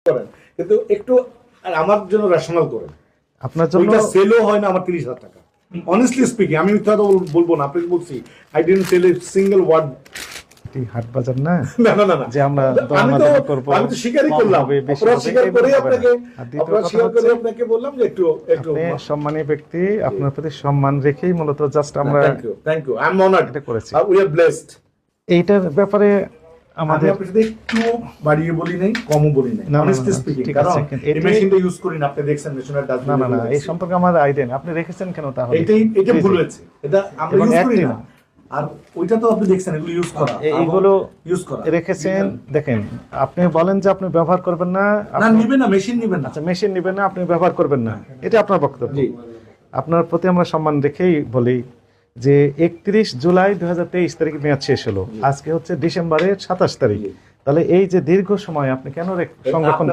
করেন, কিন্তু একটু আমার জন্য রেশনাল করেন। আপনার জন্য ওইটা সেলও হয় না আমার 30,000 টাকা। অনেস্টলি স্পিকিং, আমি মিথ্যা কথা বলবো না, আপনাকে বলছি I didn't sell a single word. হাট বাজার না না না না না, যে আমরা আমি তো স্বীকারই করলাম, অপরাধ স্বীকার করে আপনাকে বললাম যে একটু সম্মানী ব্যক্তি, আপনার প্রতি সম্মান রেখেই মূলত জাস্ট আমরা thank you I am honoured, এটা করেছি। We are blessed. এইটার ব্যাপারে আমাদের আপনার সাথে একটু বাড়িয়ে বলি নাই, কমও বলি নাই, অনেস্টলি স্পিকিং। কারণ এই মেশিনটা ইউজ করি না, আপনি দেখছেন মেশিনের ডাস্ট। না না না, এই সম্পর্কে আমার আইডিয়া নেই, আপনি রেখেছেন কেন তাহলে? এটা ভুল হয়েছে, এটা আমরা ইউজ করি না। আর ওইটা তো আপনি দেখছেন এগুলো ইউজ করা, এইগুলো ইউজ করা রেখেছেন। দেখেন, আপনি বলেন যে আপনি ব্যবহার করবেন না, না নিবেন না, মেশিন নিবেন না। আচ্ছা, মেশিন নিবেন না, আপনি ব্যবহার করবেন না, এটা আপনার বক্তব্য। জি, আপনার প্রতি আমরা সম্মান রেখেই বলি যে 31 জুলাই 2023 তারিখে মেয়াদ শেষ হলো, আজকে হচ্ছে ডিসেম্বরের 27 তারিখ। তাহলে এই যে দীর্ঘ সময় আপনি কেন সংরক্ষণ